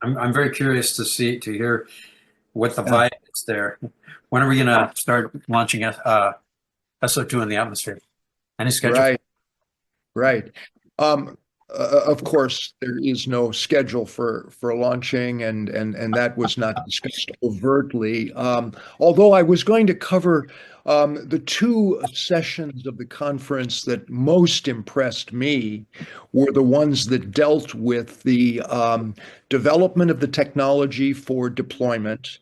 I'm very curious to hear what the Yeah, vibe is there. When are we going to start launching SO2 in the atmosphere? Any schedule? right, right. Um, of course, there is no schedule for launching, and that was not discussed overtly. Although I was going to cover the two sessions of the conference that most impressed me were the ones that dealt with the development of the technology for deployment,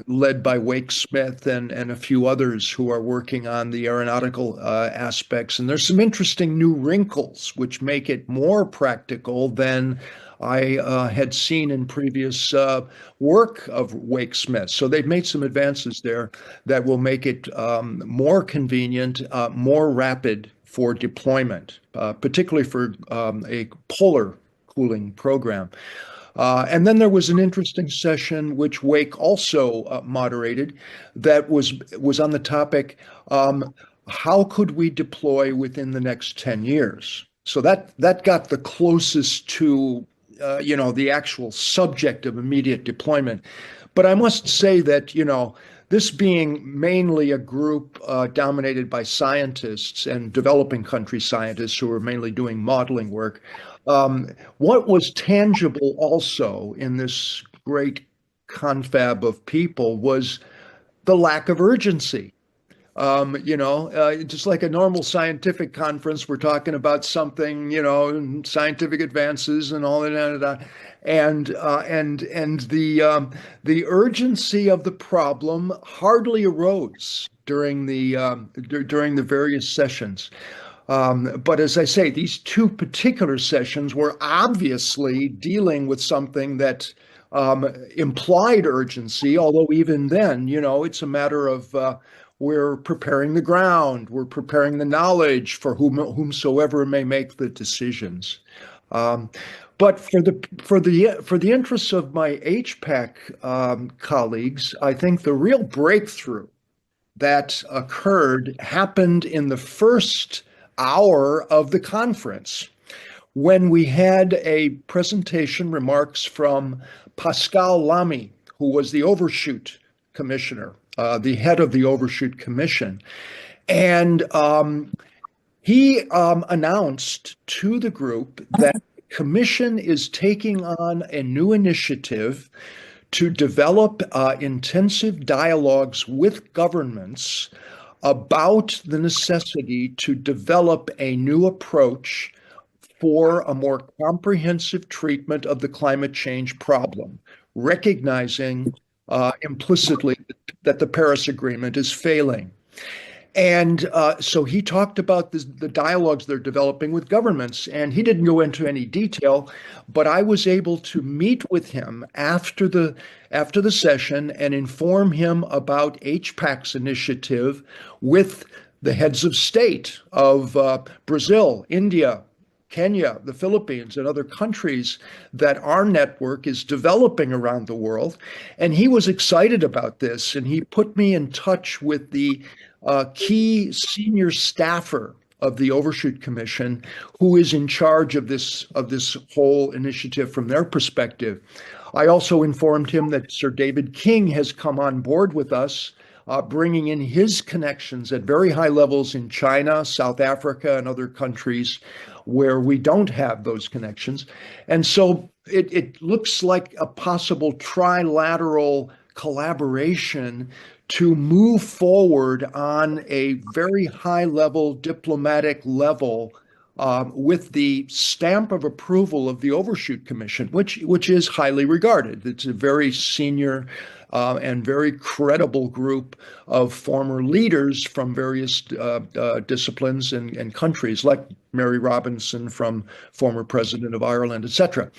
led by Wake Smith and a few others who are working on the aeronautical aspects. And there's some interesting new wrinkles which make it more practical than I had seen in previous work of Wake Smith. So they've made some advances there that will make it more convenient, more rapid for deployment, particularly for a polar cooling program. And then there was an interesting session which Wake also moderated that was on the topic, how could we deploy within the next 10 years? So that got the closest to the actual subject of immediate deployment. But I must say that, this being mainly a group dominated by scientists and developing country scientists who are mainly doing modeling work, what was tangible also in this great confab of people was the lack of urgency. Just like a normal scientific conference, we're talking about something, scientific advances and all that, and the urgency of the problem hardly arose during the various sessions. But as I say, these two particular sessions were obviously dealing with something that implied urgency, although even then, it's a matter of we're preparing the ground, we're preparing the knowledge for whomsoever may make the decisions. But for the interests of my HPAC colleagues, I think the real breakthrough that occurred happened in the first hour of the conference when we had a presentation remarks from Pascal Lamy, who was the overshoot commissioner, the head of the overshoot commission. And he announced to the group that the commission is taking on a new initiative to develop intensive dialogues with governments about the necessity to develop a new approach for a more comprehensive treatment of the climate change problem, recognizing implicitly that the Paris Agreement is failing. And so he talked about the dialogues they're developing with governments, and he didn't go into any detail, but I was able to meet with him after the session and inform him about HPAC's initiative with the heads of state of Brazil, India, Kenya, the Philippines, and other countries that our network is developing around the world. And he was excited about this, and he put me in touch with the key senior staffer of the Overshoot Commission, who is in charge of this whole initiative from their perspective. I also informed him that Sir David King has come on board with us, bringing in his connections at very high levels in China, South Africa, and other countries where we don't have those connections. And so it looks like a possible trilateral collaboration to move forward on a very high level diplomatic level with the stamp of approval of the Overshoot Commission, which is highly regarded. It's a very senior and very credible group of former leaders from various disciplines and countries, like Mary Robinson, from former president of Ireland, etc.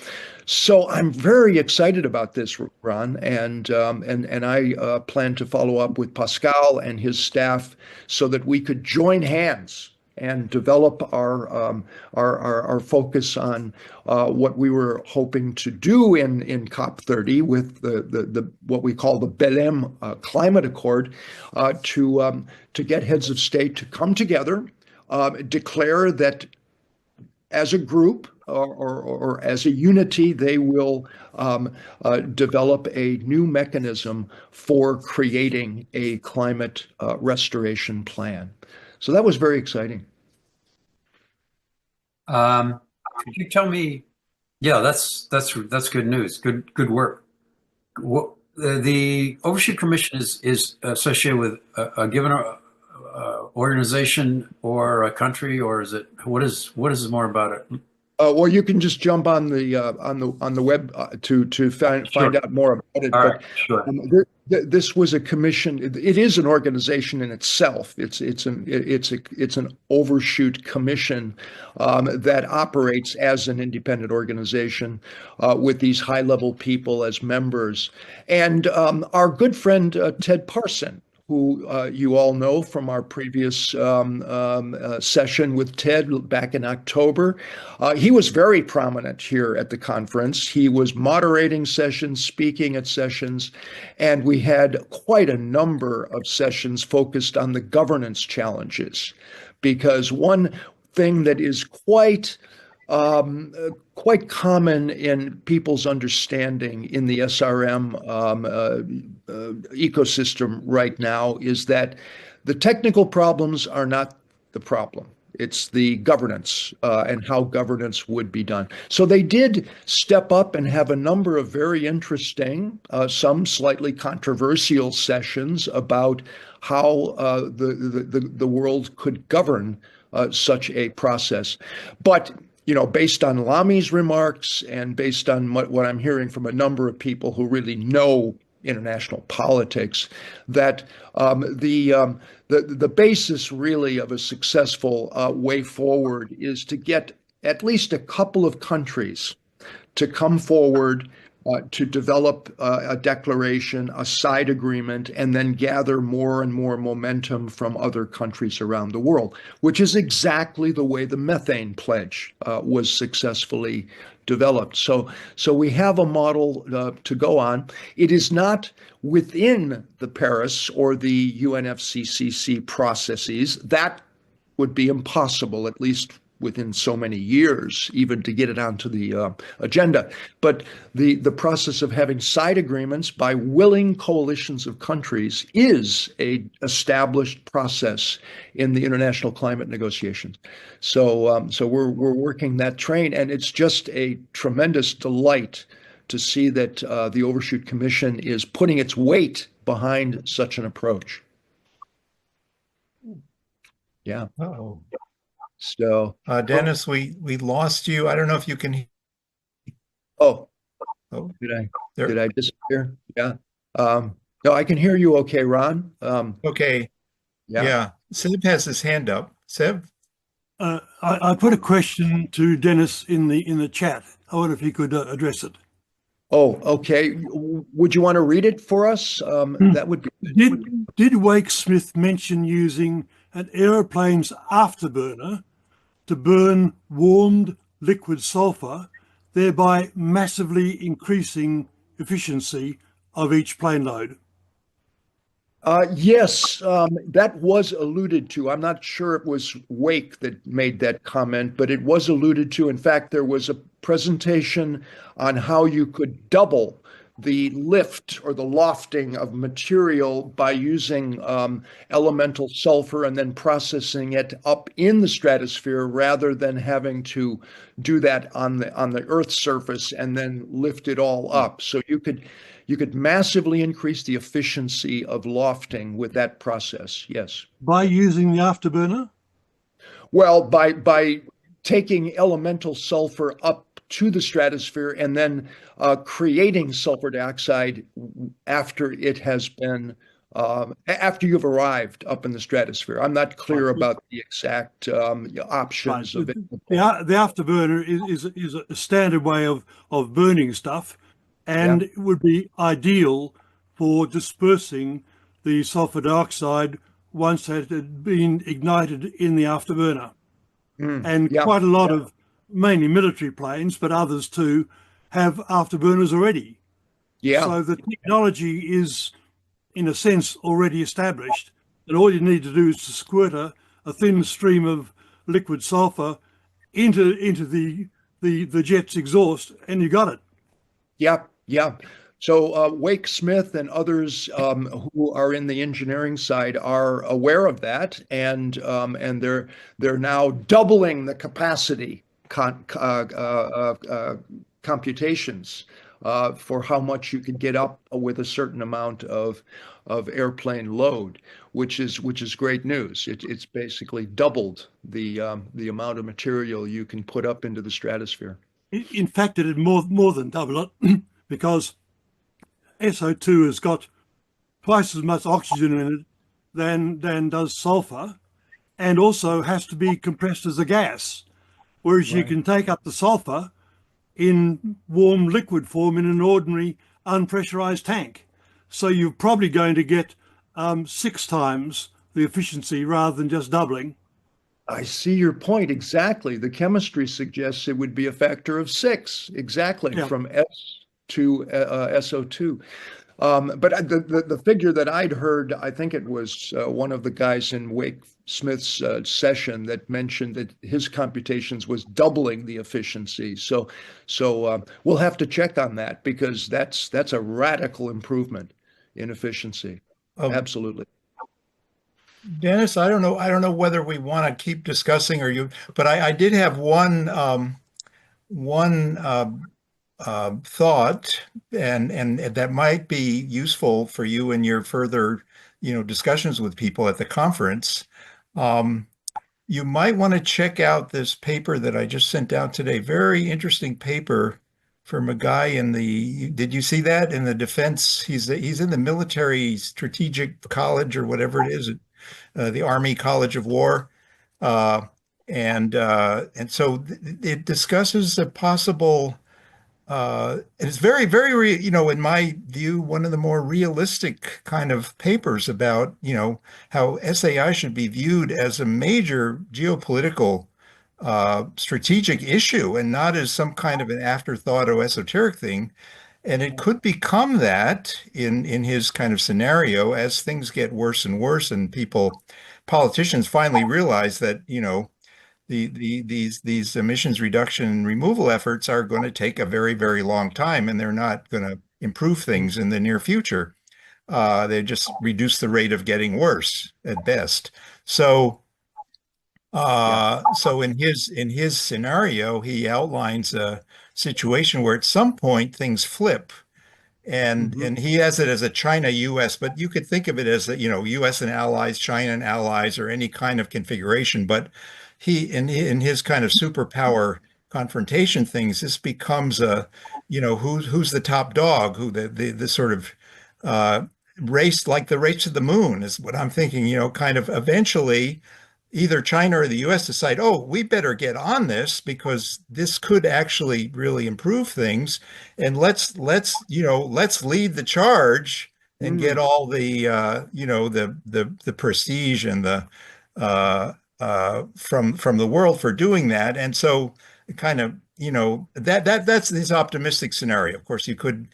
So I'm very excited about this, Ron, and I plan to follow up with Pascal and his staff so that we could join hands and develop our focus on what we were hoping to do in COP30 with the what we call the Belém Climate Accord, to get heads of state to come together, declare that as a group or as a unity, they will develop a new mechanism for creating a climate restoration plan. So that was very exciting. Could you tell me? Yeah, that's good news. Good work. What, the Overshoot Commission is associated with a given organization or a country, or is it what is more about it? Well, you can just jump on the web to find Sure. out more about it. All right. But Sure. this was a commission. It is an organization in itself. It's an overshoot commission that operates as an independent organization with these high level people as members. And our good friend Ted Parson, who you all know from our previous session with Ted back in October. He was very prominent here at the conference. He was moderating sessions, speaking at sessions, and we had quite a number of sessions focused on the governance challenges. Because one thing that is quite common in people's understanding in the SRM ecosystem right now is that the technical problems are not the problem. It's the governance and how governance would be done. So they did step up and have a number of very interesting, some slightly controversial sessions about how the world could govern such a process. But based on Lami's remarks and based on what I'm hearing from a number of people who really know international politics, that the basis really of a successful way forward is to get at least a couple of countries to come forward to develop a declaration, a side agreement, and then gather more and more momentum from other countries around the world, which is exactly the way the methane pledge was successfully developed. So we have a model to go on. It is not within the Paris or the UNFCCC processes. That would be impossible, at least within so many years, even to get it onto the agenda. But the process of having side agreements by willing coalitions of countries is a established process in the international climate negotiations. So we're working that train, and it's just a tremendous delight to see that the Overshoot Commission is putting its weight behind such an approach. Yeah. Uh-oh. So, Dennis, we lost you. I don't know if you can. oh, Oh, did I disappear? Yeah. No, I can hear you okay, Ron. okay. Yeah. Seb has his hand up. Seb? I put a question to Dennis in the chat. I wonder if he could address it. Oh, okay. Would you want to read it for us? That would be. Did Wake Smith mention using an aeroplane's afterburner to burn warmed liquid sulfur, thereby massively increasing efficiency of each plane load? Yes, that was alluded to. I'm not sure it was Wake that made that comment, but it was alluded to. In fact, there was a presentation on how you could double the lift or the lofting of material by using elemental sulfur and then processing it up in the stratosphere rather than having to do that on the Earth's surface and then lift it all up. So you could massively increase the efficiency of lofting with that process. Yes. By using the afterburner? Well, by taking elemental sulfur up to the stratosphere and then creating sulfur dioxide after it has been after you've arrived up in the stratosphere. I'm not clear about the exact options of it. The afterburner is a standard way of burning stuff, and it would be ideal for dispersing the sulfur dioxide once it had been ignited in the afterburner. And quite a lot of mainly military planes, but others too, have afterburners already. So the technology is, in a sense, already established, and all you need to do is to squirt a thin stream of liquid sulfur into the jet's exhaust, and you got it. Yeah, yeah. So Wake Smith and others who are in the engineering side are aware of that, and they're now doubling the capacity computations for how much you can get up with a certain amount of airplane load, which is great news. It's basically doubled the amount of material you can put up into the stratosphere. In fact, it did more than double it because SO2 has got twice as much oxygen in it than does sulfur, and also has to be compressed as a gas, whereas you Right. can take up the sulfur in warm liquid form in an ordinary unpressurized tank. So you're probably going to get 6 times the efficiency rather than just doubling. I see your point exactly. The chemistry suggests it would be a factor of 6, exactly, Yeah. from S to SO2. But the figure that I'd heard, I think it was one of the guys in Wake Smith's session that mentioned that his computations was doubling the efficiency. So we'll have to check on that because that's a radical improvement in efficiency. Absolutely. Dennis, I don't know whether we want to keep discussing or you, but I did have one thought, and that might be useful for you in your further, discussions with people at the conference. You might want to check out this paper that I just sent out today. Very interesting paper from a guy did you see that in the defense? He's in the military strategic college or whatever it is, the Army College of War. And so it discusses a possible, it's very, very, in my view, one of the more realistic kind of papers about, how SAI should be viewed as a major geopolitical strategic issue and not as some kind of an afterthought or esoteric thing. And it could become that in his kind of scenario as things get worse and worse and politicians finally realize that, these emissions reduction and removal efforts are going to take a very, very long time, and they're not going to improve things in the near future. They just reduce the rate of getting worse at best. So, so in his scenario, he outlines a situation where at some point things flip. And he has it as a China-US, but you could think of it as US and allies, China and allies, or any kind of configuration. But he in his kind of superpower confrontation things, this becomes who's the top dog, who the sort of race, like the race to the moon is what I'm thinking. Kind of eventually either China or the US decide, oh, we better get on this because this could actually really improve things. And let's lead the charge and get all the the prestige and the from the world for doing that. And so kind of, that's his optimistic scenario. Of course you could,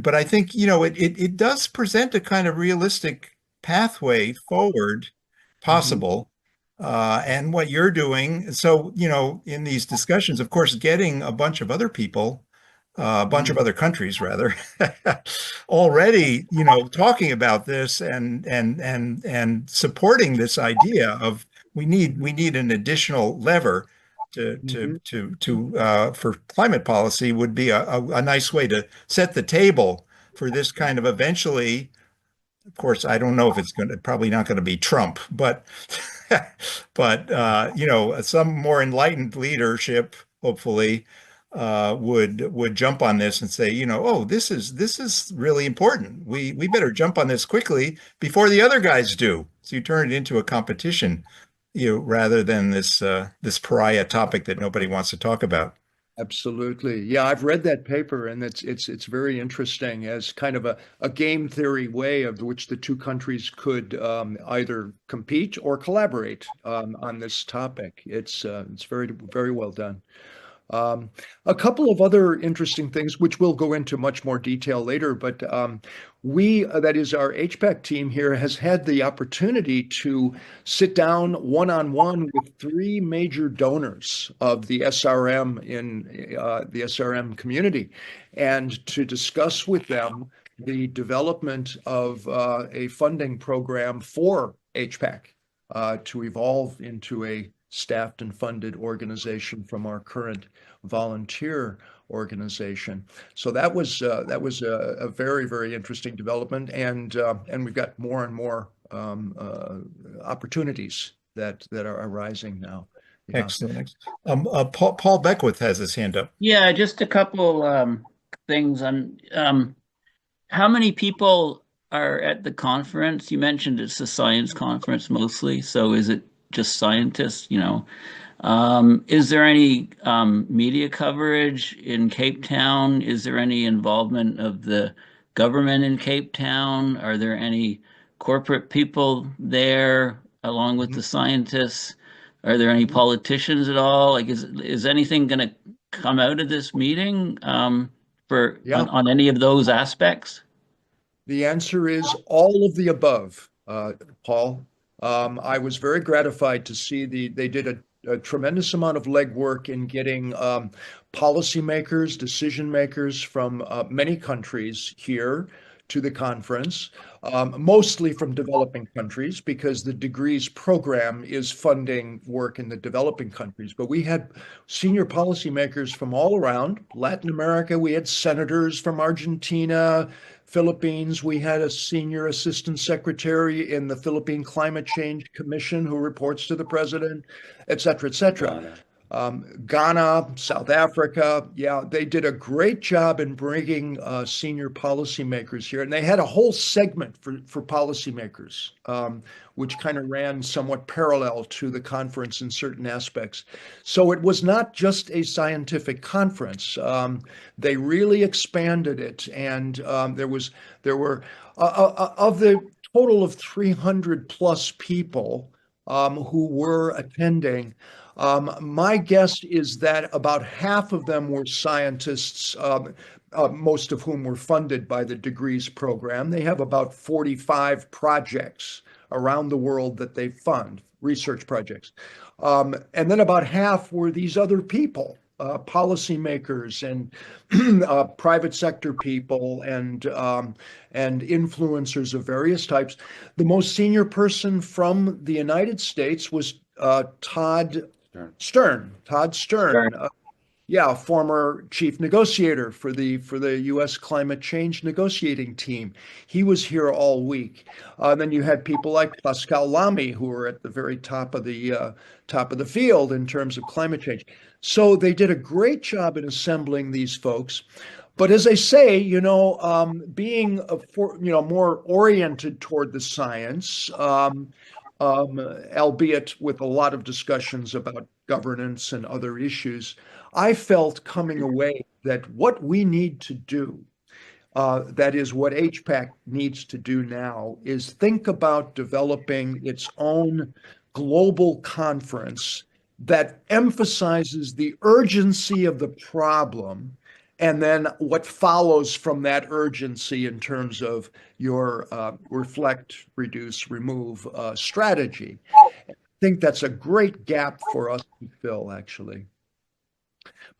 but I think, it does present a kind of realistic pathway forward possible. And what you're doing. So, in these discussions, of course, getting a bunch of other people, a bunch of other countries rather, already, talking about this and supporting this idea of we need an additional lever for climate policy would be a nice way to set the table for this kind of eventually. Of course, I don't know if it's probably not going to be Trump, but some more enlightened leadership, hopefully, would jump on this and say, oh, this is really important. We better jump on this quickly before the other guys do. So you turn it into a competition, rather than this pariah topic that nobody wants to talk about. Absolutely. Yeah, I've read that paper and it's very interesting as kind of a game theory way of which the two countries could either compete or collaborate on this topic. It's very, very well done. A couple of other interesting things, which we'll go into much more detail later, but that is our HPAC team here, has had the opportunity to sit down one-on-one with three major donors of the SRM in the SRM community, and to discuss with them the development of a funding program for HPAC to evolve into a staffed and funded organization from our current volunteer organization. So that was a very, very interesting development, and we've got more and more opportunities that are arising now. Yeah. Excellent. Paul Beckwith has his hand up. Yeah, just a couple things on how many people are at the conference. You mentioned it's a science conference mostly, so is it just scientists, is there any media coverage in Cape Town? Is there any involvement of the government in Cape Town? Are there any corporate people there along with the scientists? Are there any politicians at all? Like, is anything going to come out of this meeting on any of those aspects? The answer is all of the above, Paul. I was very gratified to see they did a tremendous amount of legwork in getting policymakers, decision makers from many countries here to the conference, mostly from developing countries, because the Degrees program is funding work in the developing countries. But we had senior policymakers from all around Latin America. We had senators from Argentina, Philippines. We had a senior assistant secretary in the Philippine Climate Change Commission who reports to the president, et cetera, et cetera. Ghana, South Africa. Yeah, they did a great job in bringing senior policymakers here. And they had a whole segment for policymakers, which kind of ran somewhat parallel to the conference in certain aspects. So it was not just a scientific conference. They really expanded it. And there were of the total of 300 plus people who were attending. My guess is that about half of them were scientists, most of whom were funded by the Degrees program. They have about 45 projects around the world that they fund, research projects. And then about half were these other people, policymakers and private sector people and influencers of various types. The most senior person from the United States was Todd Stern. Former chief negotiator for the U.S. climate change negotiating team. He was here all week. Then you had people like Pascal Lamy, who were at the very top of the field in terms of climate change. So they did a great job in assembling these folks. But as I say, being more oriented toward the science. Albeit with a lot of discussions about governance and other issues, I felt coming away that what we need to do, that is what HPAC needs to do now, is think about developing its own global conference that emphasizes the urgency of the problem and then what follows from that urgency in terms of your reflect, reduce, remove strategy. I think that's a great gap for us to fill, actually.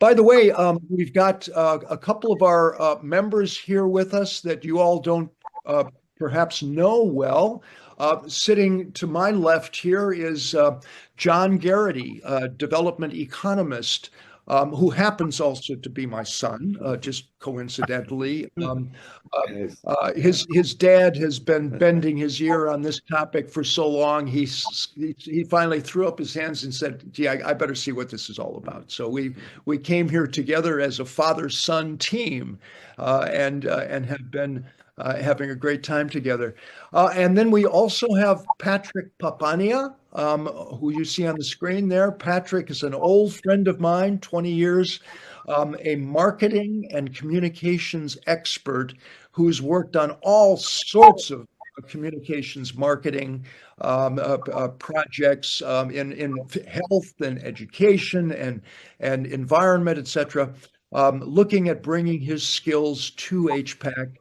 By the way, we've got a couple of our members here with us that you all don't perhaps know well. Sitting to my left here is John Garrity, a development economist, who happens also to be my son, just coincidentally. His dad has been bending his ear on this topic for so long. He finally threw up his hands and said, "Gee, I better see what this is all about." So we came here together as a father-son team, and have been having a great time together. And then we also have Patrick Papania, who you see on the screen there. Patrick is an old friend of mine, 20 years, a marketing and communications expert who's worked on all sorts of communications marketing projects in health and education and environment, etc. Looking at bringing his skills to HPAC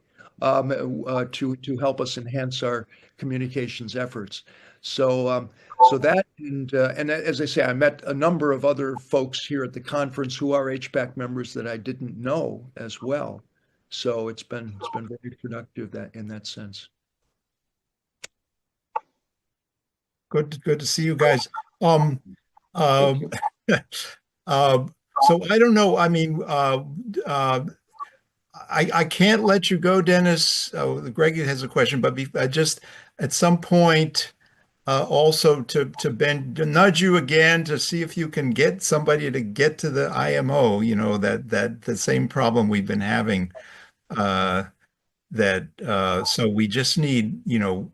to help us enhance our communications efforts. So that and as I say, I met a number of other folks here at the conference who are HPAC members that I didn't know as well. So it's been very productive that in that sense. Good to see you guys. Um, so I don't know. I mean, I can't let you go, Dennis. Greg has a question, but just at some point, also to nudge you again to see if you can get somebody to get to the IMO. You know, that the same problem we've been having. So we just need, you know,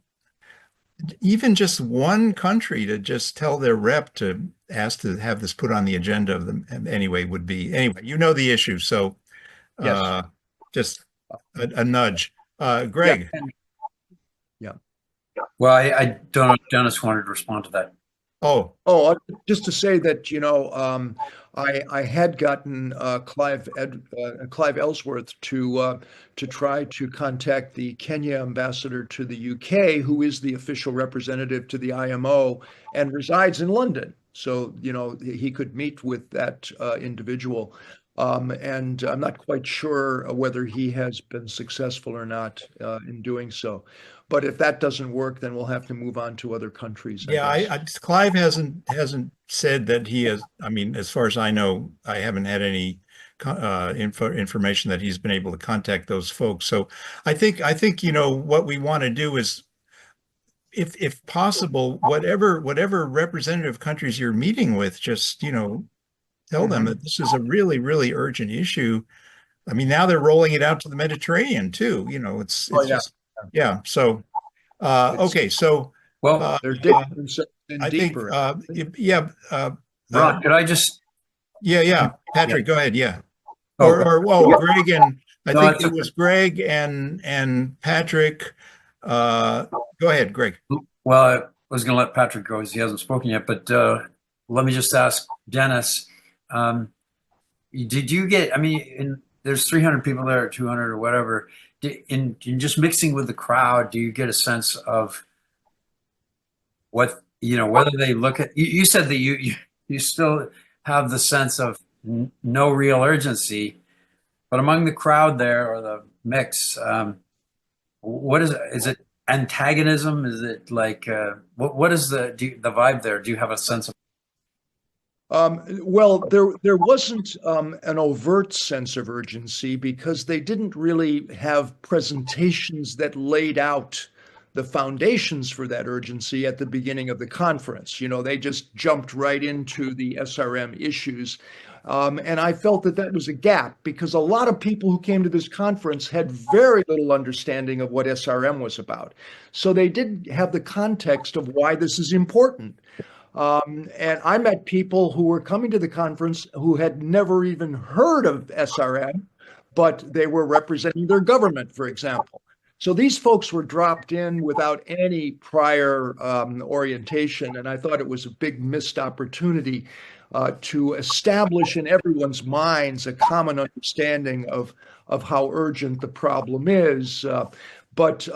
even just one country to just tell their rep to ask to have this put on the agenda of them anyway would be anyway. You know the issue, so Yes. just a nudge. Greg. Yeah. Well, I don't know if Dennis wanted to respond to that. Oh, just to say that, you know, I had gotten Clive Ellsworth to try to contact the Kenya ambassador to the UK, who is the official representative to the IMO and resides in London. So, you know, he could meet with that individual. And I'm not quite sure whether he has been successful or not in doing so. But if that doesn't work, then we'll have to move on to other countries. Clive hasn't said that he has. I mean, as far as I know, I haven't had any information that he's been able to contact those folks. So I think you know what we want to do is, if possible, whatever representative countries you're meeting with, just you know, tell them that this is a really, really urgent issue. I mean, now they're rolling it out to the Mediterranean too. You know, it's just. Yeah. So, okay. So, well, they're I think, Ron, could I just? Yeah. Patrick, go ahead. Yeah. Oh, Greg and I No, think it's it was Greg and Patrick. Go ahead, Greg. Well, I was going to let Patrick go as he hasn't spoken yet, but let me just ask Dennis, did you get, I mean, there's 300 people there or 200 or whatever. In just mixing with the crowd, do you get a sense of what, you know, whether they look at, you said that you still have the sense of no real urgency, but among the crowd there or the mix, what is it antagonism? Is it like, what is the vibe there? Do you have a sense of? Well, there wasn't an overt sense of urgency because they didn't really have presentations that laid out the foundations for that urgency at the beginning of the conference. You know, they just jumped right into the SRM issues. And I felt that was a gap because a lot of people who came to this conference had very little understanding of what SRM was about. So they didn't have the context of why this is important. And I met people who were coming to the conference who had never even heard of SRM, but they were representing their government, for example. So these folks were dropped in without any prior orientation, and I thought it was a big missed opportunity to establish in everyone's minds a common understanding of how urgent the problem is. But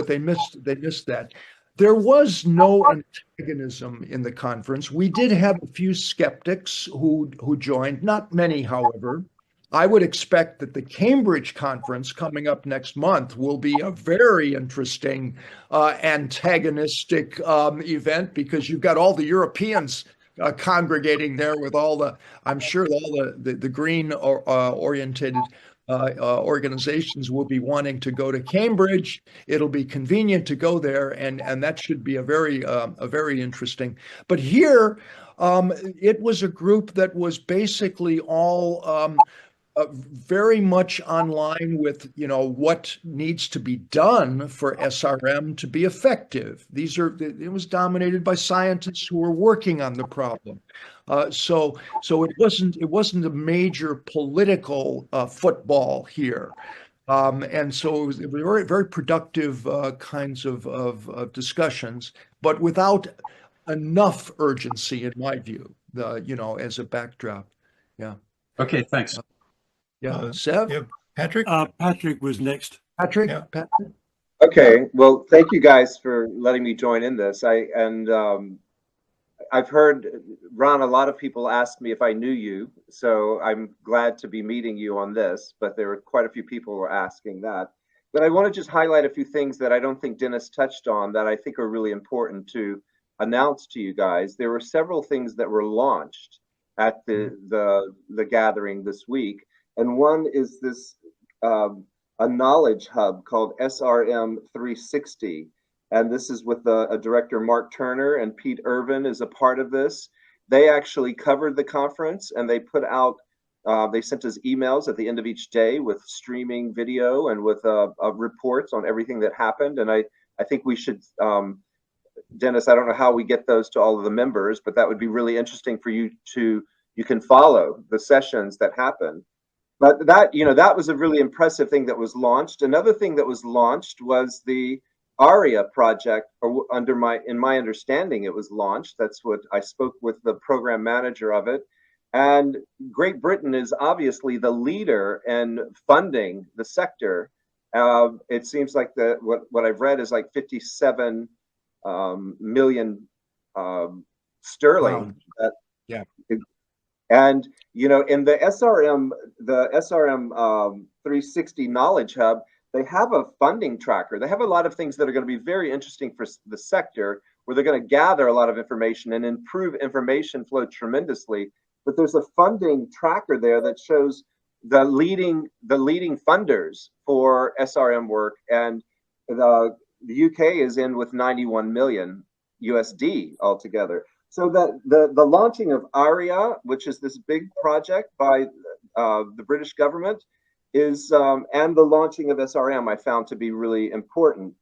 they missed that. There was no antagonism in the conference. We did have a few skeptics who joined, not many, however. I would expect that the Cambridge conference coming up next month will be a very interesting antagonistic event because you've got all the Europeans congregating there with I'm sure all the green oriented organizations will be wanting to go to Cambridge. It'll be convenient to go there, and that should be a very interesting. But here, it was a group that was basically all very much online with, you know, what needs to be done for SRM to be effective. It was dominated by scientists who were working on the problem. So it wasn't a major political football here. And so it was very, very productive kinds of discussions, but without enough urgency, in my view, as a backdrop. Yeah. Okay, thanks. Yeah. Sev? Yeah, Patrick? Patrick was next. Patrick? Yeah. Patrick? Okay, well, thank you guys for letting me join in this. I've heard, Ron, a lot of people ask me if I knew you, so I'm glad to be meeting you on this, but there were quite a few people who were asking that. But I want to just highlight a few things that I don't think Dennis touched on that I think are really important to announce to you guys. There were several things that were launched at the gathering this week, and one is this a knowledge hub called SRM 360. And this is with a director, Mark Turner, and Pete Irvin is a part of this. They actually covered the conference, and they put out, they sent us emails at the end of each day with streaming video and with reports on everything that happened. And I think we should, Dennis, I don't know how we get those to all of the members, but that would be really interesting for you you can follow the sessions that happen. But that, that was a really impressive thing that was launched. Another thing that was launched was the ARIA project, or in my understanding, it was launched. That's what I spoke with the program manager of it. And Great Britain is obviously the leader in funding the sector. It seems like what I've read is like 57 million sterling. Wow. Yeah. And in the SRM 360 Knowledge Hub, they have a funding tracker. They have a lot of things that are going to be very interesting for the sector, where they're going to gather a lot of information and improve information flow tremendously. But there's a funding tracker there that shows the leading funders for SRM work, and the UK is in with 91 million USD altogether. So that the launching of ARIA, which is this big project by the British government, is and the launching of SRM I found to be really important.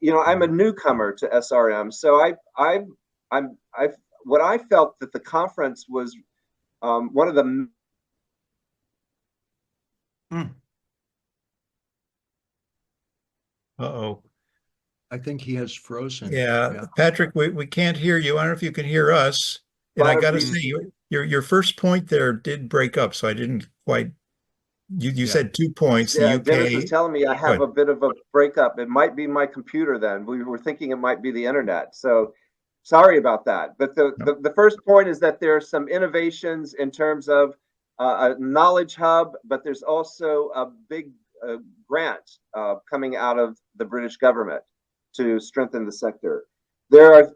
I'm a newcomer to SRM, so what I felt that the conference was one of the Uh-oh. I think he has frozen. Yeah. Patrick, we can't hear you. I don't know if you can hear us. And I got to say, your first point there did break up, so I didn't quite. You said 2 points. Yeah, the UK. Dennis was telling me I have a bit of a breakup. It might be my computer then. We were thinking it might be the internet. So sorry about that. But the first point is that there are some innovations in terms of a knowledge hub, but there's also a big grant coming out of the British government to strengthen the sector. There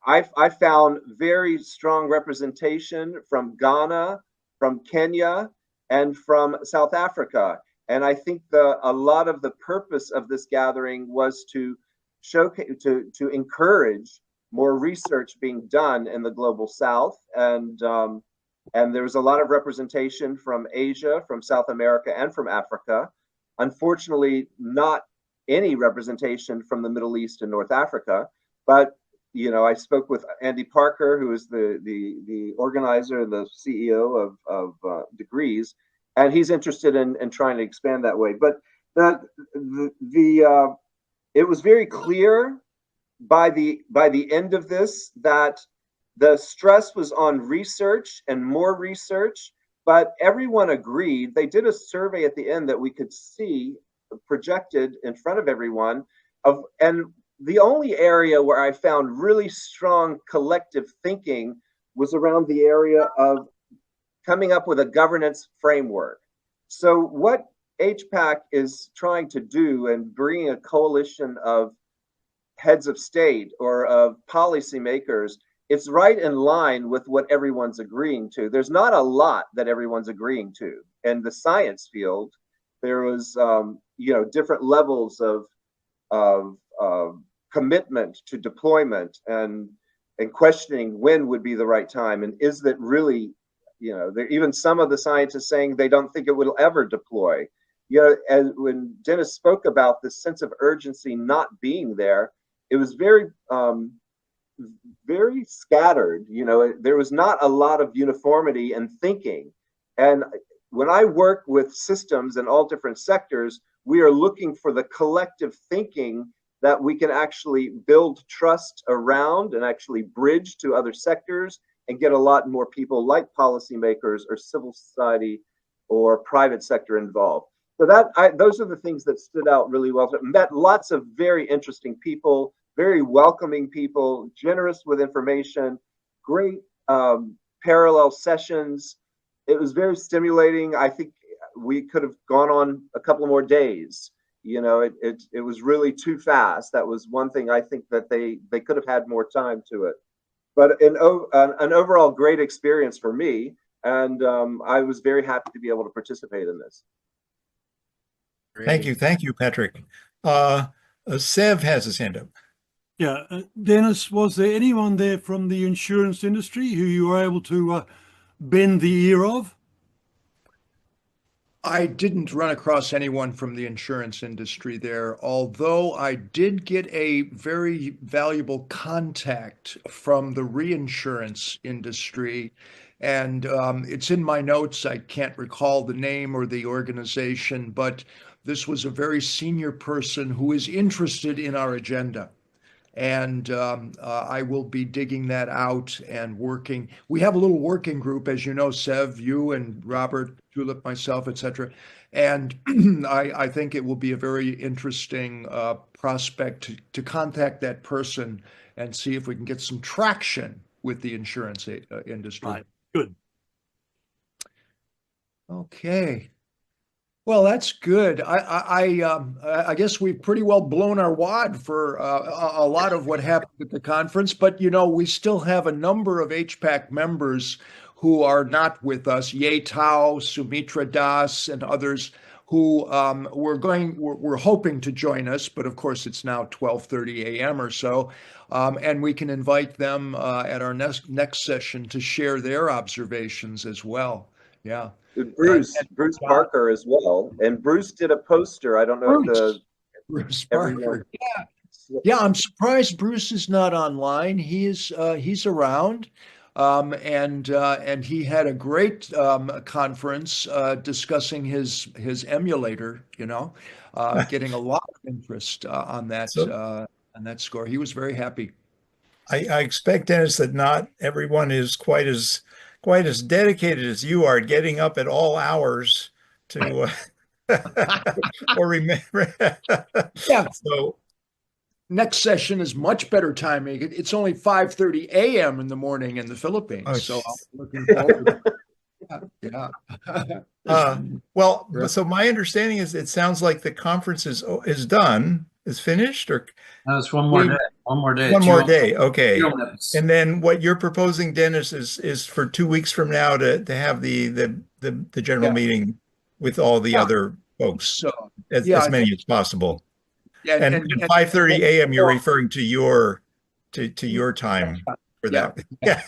I found very strong representation from Ghana, from Kenya, and from South Africa. And I think a lot of the purpose of this gathering was to showcase, to encourage more research being done in the global South. And there was a lot of representation from Asia, from South America, and from Africa. Unfortunately, not any representation from the Middle East and North Africa. But I spoke with Andy Parker, who is the organizer and the CEO of Degrees, and he's interested in trying to expand that way. But it was very clear by the end of this that the stress was on research and more research, but everyone agreed. They did a survey at the end that we could see projected in front of everyone and the only area where I found really strong collective thinking was around the area of coming up with a governance framework. So what HPAC is trying to do and bringing a coalition of heads of state or of policymakers, it's right in line with what everyone's agreeing to. There's not a lot that everyone's agreeing to. In the science field, there was different levels of commitment to deployment and questioning when would be the right time, and is that really, even some of the scientists saying they don't think it will ever deploy. As when Dennis spoke about this sense of urgency not being there, it was very very scattered. There was not a lot of uniformity in thinking. And when I work with systems in all different sectors, we are looking for the collective thinking that we can actually build trust around and actually bridge to other sectors and get a lot more people like policymakers or civil society or private sector involved. So those are the things that stood out really well. Met lots of very interesting people, very welcoming people, generous with information, great parallel sessions. It was very stimulating. I think we could have gone on a couple more days. You know, it was really too fast. That was one thing I think that they could have had more time to it. But an overall great experience for me, and I was very happy to be able to participate in this. Thank you, Patrick. Sev has his hand up. Yeah, Dennis, was there anyone there from the insurance industry who you were able to bend the ear of? I didn't run across anyone from the insurance industry there, although I did get a very valuable contact from the reinsurance industry. And it's in my notes. I can't recall the name or the organization, but this was a very senior person who is interested in our agenda. And I will be digging that out and working. We have a little working group, as you know, Sev, you and Robert, Julep, myself, etc. And I think it will be a very interesting prospect to contact that person and see if we can get some traction with the insurance industry. Right. Good. Okay. Well, that's good. I guess we've pretty well blown our wad for a lot of what happened at the conference, but you know, we still have a number of HPAC members who are not with us, Ye Tao, Sumitra Das, and others who we're hoping to join us, but of course it's now 12:30 a.m. or so, and we can invite them at our next session to share their observations as well. Yeah. Bruce Parker as well, and Bruce did a poster. I don't know if Bruce Parker. Yeah, I'm surprised Bruce is not online. He's around, and he had a great conference discussing his emulator. You know, getting a lot of interest on that score. He was very happy. I expect, Dennis, that not everyone is quite as dedicated as you are, getting up at all hours to or remember. Yeah. So next session is much better timing. It's only 5:30 a.m. in the morning in the Philippines. Oh, so I'm looking forward to yeah. Well, so my understanding is it sounds like the conference is done, is finished, or no, it's one more day. One more day. One more day. Okay. 2 minutes. And then what you're proposing, Dennis, is for 2 weeks from now to have the general meeting with all the other folks, so as many as possible. Yeah, and 5:30 a.m. you're referring to your time for that. Yeah.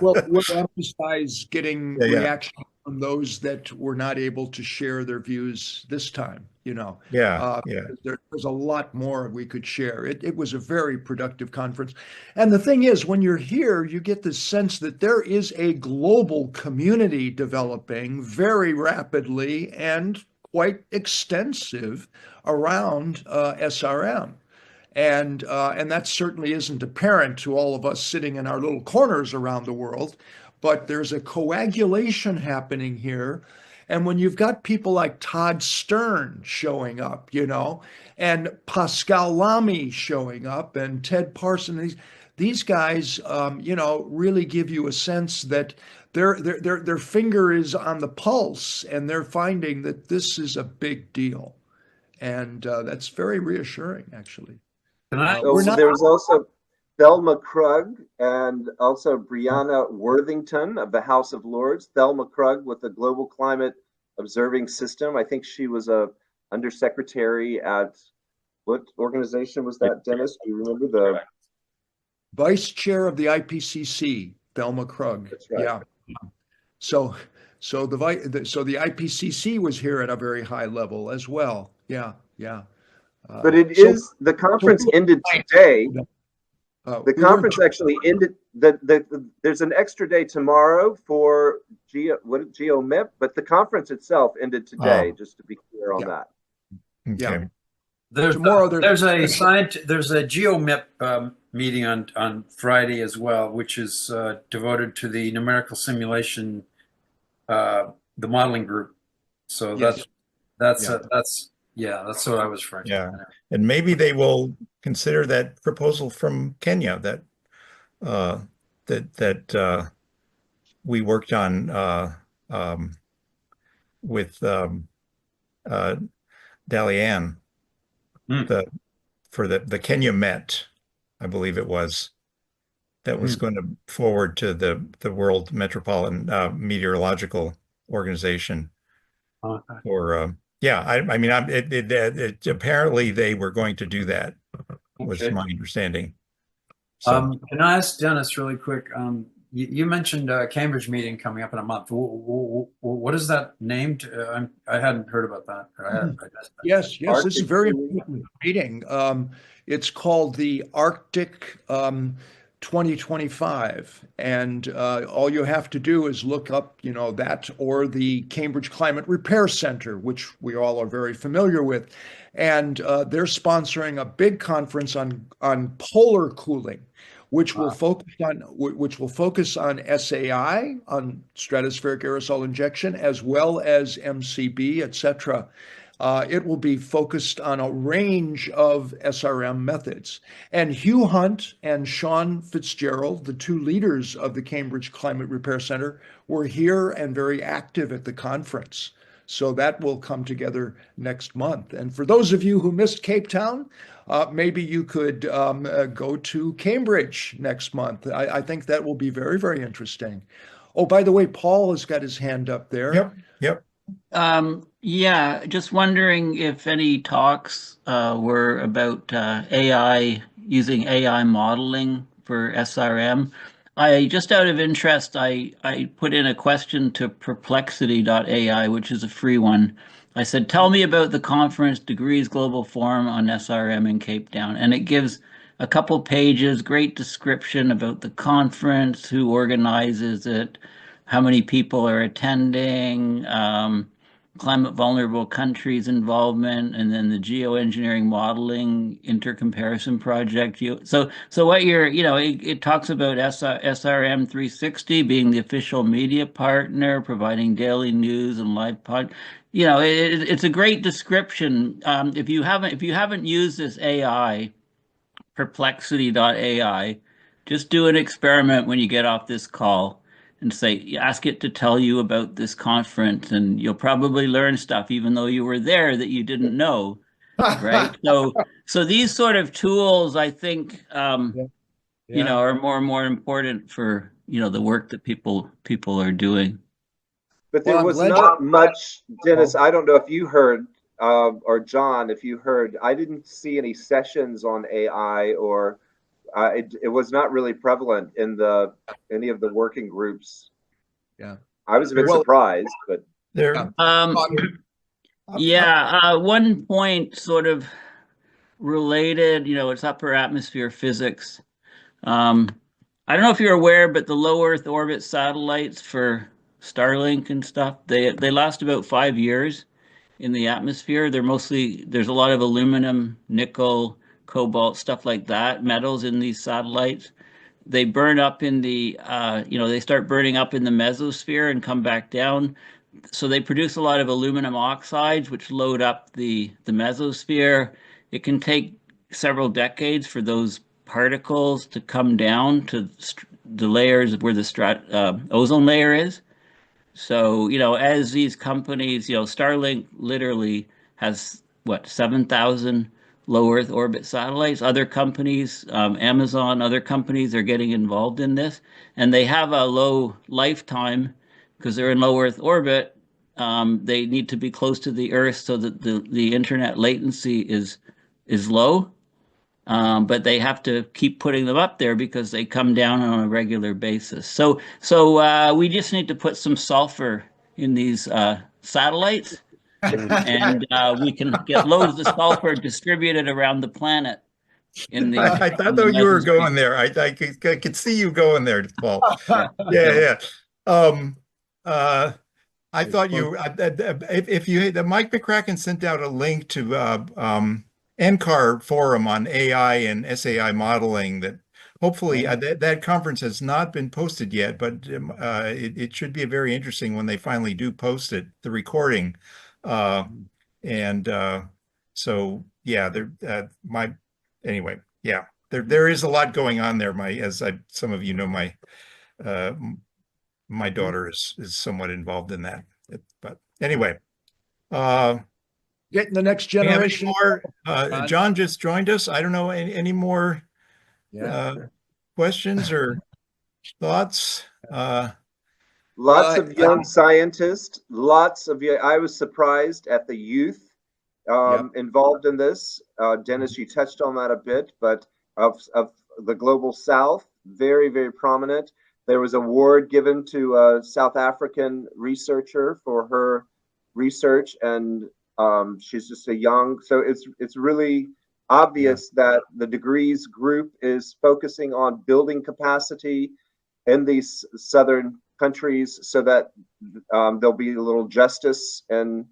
We'll emphasize getting reaction from those that were not able to share their views this time. You know, there's a lot more we could share. It was a very productive conference. And the thing is, when you're here, you get the sense that there is a global community developing very rapidly and quite extensive around SRM. And that certainly isn't apparent to all of us sitting in our little corners around the world, but there's a coagulation happening here. And when you've got people like Todd Stern showing up, you know, and Pascal Lamy showing up, and Ted Parson, these guys, you know, really give you a sense that their finger is on the pulse, and they're finding that this is a big deal, and that's very reassuring, actually. There was also Thelma Krug and also Brianna Worthington of the House of Lords. Thelma Krug with the Global Climate Observing System. I think she was a undersecretary at what organization was that, Dennis? Do you remember? The vice chair of the IPCC, Thelma Krug. That's right. Yeah. So the IPCC was here at a very high level as well. Yeah. But the conference ended today. The conference actually ended. There's an extra day tomorrow for GeoMIP, but the conference itself ended today. Just to be clear on that. Okay. There's Tomorrow there's a there's a GeoMIP meeting on Friday as well, which is devoted to the numerical simulation, the modeling group. So Yes. that's Yeah. that's what I was referring to. Yeah. And maybe they will consider that proposal from Kenya that we worked on with Dalian, Hmm. for the Kenya Met, I believe it was, that was going to forward to the World Metropolitan Meteorological Organization. Okay. Or yeah, I mean, apparently they were going to do that, was Okay. my understanding. So Can I ask Dennis really quick? You mentioned a Cambridge meeting coming up in a month. What is that named? I hadn't heard about that. I missed that. Yes, this is a Arctic very cooling. important meeting. It's called the Arctic 2025, and all you have to do is look up, that or the Cambridge Climate Repair Center, which we all are very familiar with, and they're sponsoring a big conference on polar cooling, which will focus on SAI, on stratospheric aerosol injection, as well as MCB, etc. It will be focused on a range of SRM methods. And Hugh Hunt and Sean Fitzgerald, the two leaders of the Cambridge Climate Repair Center, were here and very active at the conference. So that will come together next month. And for those of you who missed Capetown, maybe you could go to Cambridge next month. I think that will be very, very interesting. Oh, by the way, Paul has got his hand up there. yep. Yeah, just wondering if any talks were about AI, using AI modeling for SRM. Just out of interest, I put in a question to perplexity.ai, which is a free one. I said, tell me about the conference Degrees Global Forum on SRM in Capetown. And it gives a couple pages, great description about the conference, who organizes it, how many people are attending, climate vulnerable countries involvement, and then the geoengineering modeling intercomparison project. So what it talks about SRM 360 being the official media partner, providing daily news and live pod. It's a great description. If you haven't used this AI, perplexity.ai, just do an experiment when you get off this call and ask it to tell you about this conference, and you'll probably learn stuff even though you were there that you didn't know, right? So these sort of tools, I think, are more and more important for the work that people are doing. But there Well, I'm was glad not much, Dennis. I don't know if you heard, or John, if you heard. I didn't see any sessions on AI, or it was not really prevalent in any of the working groups. Yeah. I was a bit surprised, but There. One point sort of related, it's upper atmosphere physics. I don't know if you're aware, but the low Earth orbit satellites for Starlink and stuff, they last about 5 years in the atmosphere. There's a lot of aluminum, nickel, cobalt, stuff like that, metals in these satellites. They burn up in they start burning up in the mesosphere and come back down. So they produce a lot of aluminum oxides, which load up the mesosphere. It can take several decades for those particles to come down to the layers where the ozone layer is. So, as these companies, Starlink literally has 7,000 low Earth orbit satellites. Other companies, Amazon, other companies are getting involved in this, and they have a low lifetime because they're in low Earth orbit. They need to be close to the Earth so that the internet latency is low. But they have to keep putting them up there because they come down on a regular basis. So we just need to put some sulfur in these satellites, and we can get loads of sulfur distributed around the planet. I thought you were going there. I could see you going there, Paul. Yeah. I thought if you the Mike McCracken sent out a link to NCAR forum on AI and SAI modeling that hopefully that conference has not been posted yet, but it should be very interesting when they finally do post it, the recording. So yeah, there is a lot going on there. Some of you know, my daughter is somewhat involved in that. But anyway, Getting the next we have any generation. more? John just joined us. I don't know any more questions or thoughts. Lots of young scientists, lots of young. I was surprised at the youth involved in this. Dennis, you touched on that a bit, but of the global South, very, very prominent. There was an award given to a South African researcher for her research, and she's just a young. So it's really obvious that the Degrees group is focusing on building capacity in these southern countries so that there'll be a little justice in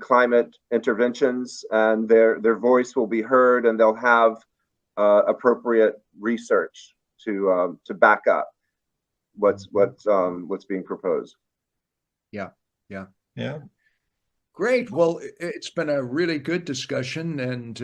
climate interventions, and their voice will be heard, and they'll have appropriate research to back up what's being proposed. Yeah. Great. Well, it's been a really good discussion, and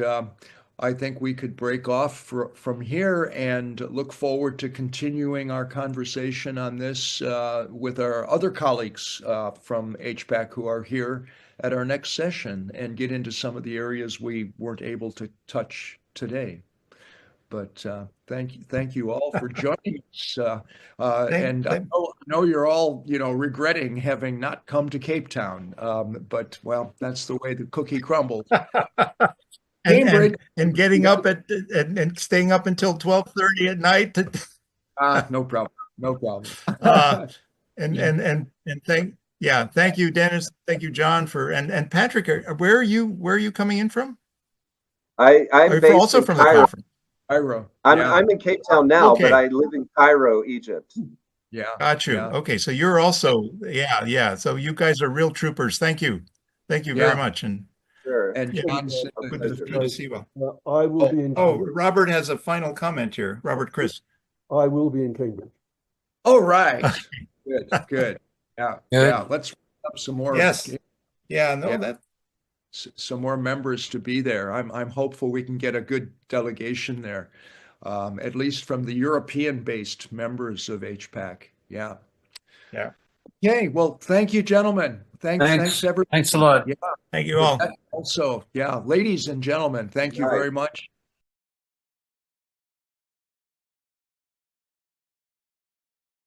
I think we could break off from here and look forward to continuing our conversation on this with our other colleagues from HPAC who are here at our next session and get into some of the areas we weren't able to touch today. But thank you all for joining us. And I know you're all, regretting having not come to Capetown. But well, that's the way the cookie crumbles. and getting up and staying up until 12:30 at night. No problem. No problem. Thank you, Dennis. Thank you, John, and Patrick. Where are you coming in from? I'm based also from the conference. Cairo. I'm in Cape Town now, but I live in Cairo, Egypt. Yeah. Got you. Yeah. Okay, so you're also So you guys are real troopers. Thank you very much. And sure. And John's good to see you. I will be in. Robert has a final comment here. Robert Chris. I will be in Cambridge. Oh, right. Good. Yeah. Let's up some more. Yes. Yeah. Some more members to be there. I'm hopeful we can get a good delegation there, at least from the European-based members of HPAC. Yeah. Okay. Well, thank you, gentlemen. Thanks everyone. Thanks a lot. Yeah. Thank you all. Also, ladies and gentlemen, thank you very much.